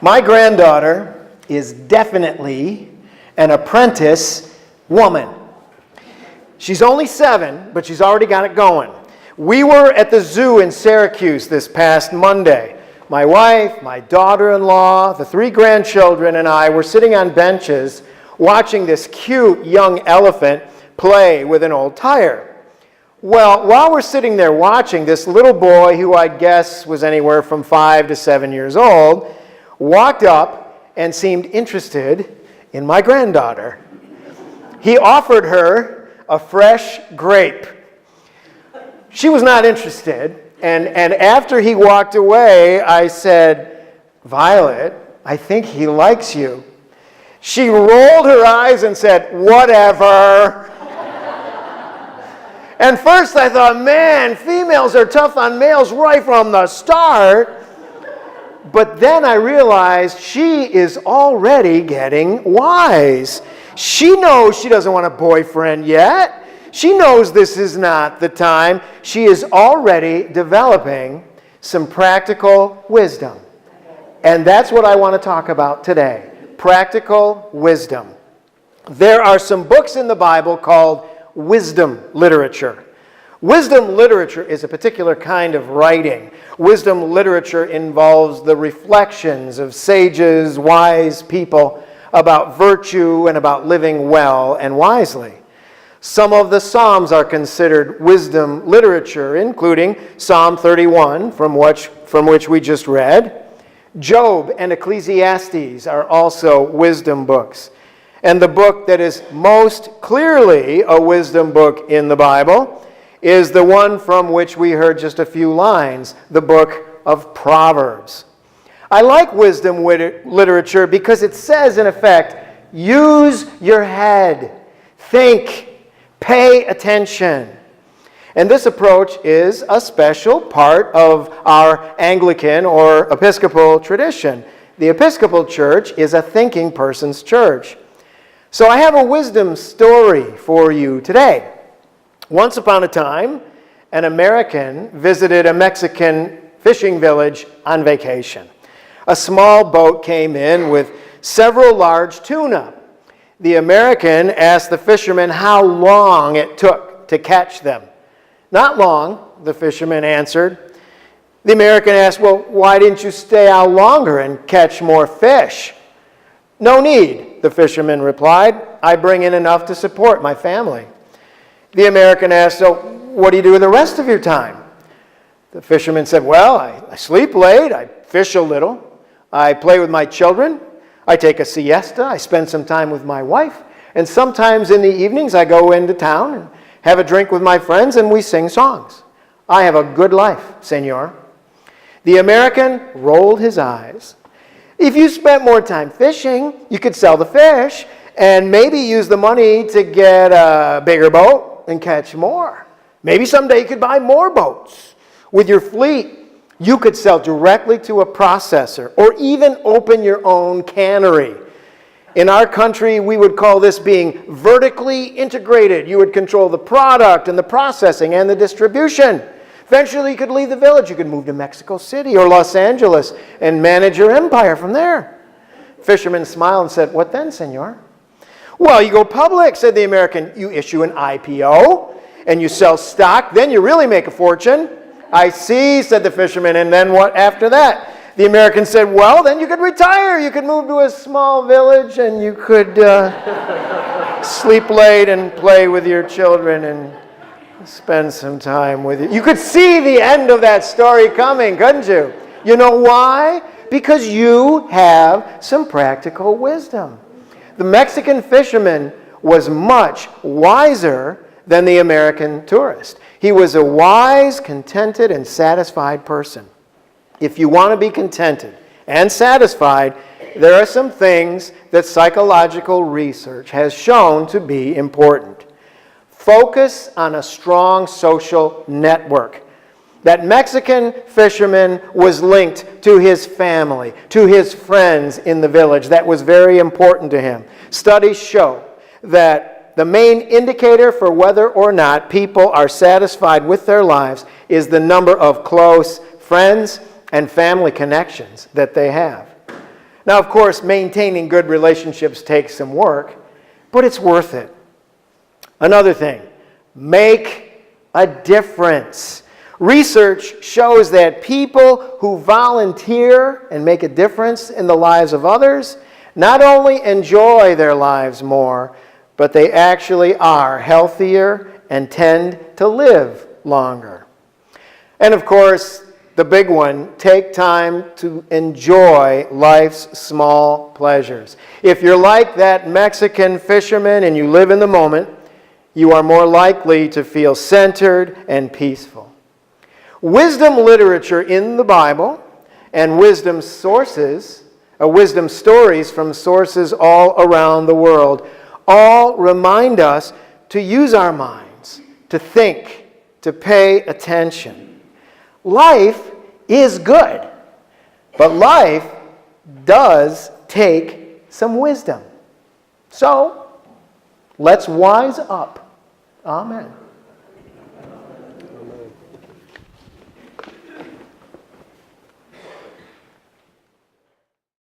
My granddaughter is definitely an apprentice woman. She's only 7, but she's already got it going. We were at the zoo in Syracuse this past Monday. My wife, my daughter-in-law, the 3 grandchildren, and I were sitting on benches watching this cute young elephant play with an old tire. Well, while we're sitting there watching, this little boy, who I guess was anywhere from 5 to 7 years old, walked up and seemed interested in my granddaughter. He offered her a fresh grape. She was not interested, and after he walked away, I said, "Violet, I think he likes you." She rolled her eyes and said, "Whatever." And first I thought, man, females are tough on males right from the start. But then I realized she is already getting wise. She knows she doesn't want a boyfriend yet. She knows this is not the time. She is already developing some practical wisdom. And that's what I want to talk about today. Practical wisdom. There are some books in the Bible called wisdom literature. Wisdom literature is a particular kind of writing. Wisdom literature involves the reflections of sages, wise people about virtue and about living well and wisely. Some of the Psalms are considered wisdom literature, including Psalm 31, from which we just read. Job and Ecclesiastes are also wisdom books. And the book that is most clearly a wisdom book in the Bible is the one from which we heard just a few lines, the book of Proverbs. I like wisdom literature because it says, in effect, use your head, think, pay attention. And this approach is a special part of our Anglican or Episcopal tradition. The Episcopal Church is a thinking person's church. So I have a wisdom story for you today. Once upon a time, an American visited a Mexican fishing village on vacation. A small boat came in with several large tuna. The American asked the fisherman how long it took to catch them. "Not long," the fisherman answered. The American asked, "Well, why didn't you stay out longer and catch more fish?" "No need," the fisherman replied. "I bring in enough to support my family." The American asked, "So what do you do with the rest of your time?" The fisherman said, "Well, I sleep late, I fish a little, I play with my children, I take a siesta, I spend some time with my wife, and sometimes in the evenings I go into town and have a drink with my friends and we sing songs. I have a good life, senor." The American rolled his eyes. "If you spent more time fishing, you could sell the fish and maybe use the money to get a bigger boat and catch more. Maybe someday you could buy more boats. With your fleet, you could sell directly to a processor or even open your own cannery. In our country, we would call this being vertically integrated. You would control the product and the processing and the distribution. Eventually, you could leave the village. You could move to Mexico City or Los Angeles and manage your empire from there." Fisherman smiled and said, "What then, senor?" "Well, you go public," said the American. "You issue an IPO and you sell stock. Then you really make a fortune." "I see," said the fisherman. "And then what after that?" The American said, "Well, then you could retire. You could move to a small village and you could sleep late and play with your children and spend some time with you." You could see the end of that story coming, couldn't you? You know why? Because you have some practical wisdom. The Mexican fisherman was much wiser than the American tourist. He was a wise, contented, and satisfied person. If you want to be contented and satisfied, there are some things that psychological research has shown to be important. Focus on a strong social network. That Mexican fisherman was linked to his family, to his friends in the village. That was very important to him. Studies show that the main indicator for whether or not people are satisfied with their lives is the number of close friends and family connections that they have. Now, of course, maintaining good relationships takes some work, but it's worth it. Another thing, make a difference. Research shows that people who volunteer and make a difference in the lives of others not only enjoy their lives more, but they actually are healthier and tend to live longer. And of course, the big one, take time to enjoy life's small pleasures. If you're like that Mexican fisherman and you live in the moment, you are more likely to feel centered and peaceful. Wisdom literature in the Bible and wisdom stories from sources all around the world all remind us to use our minds, to think, to pay attention. Life is good, but life does take some wisdom. So, let's wise up. Amen.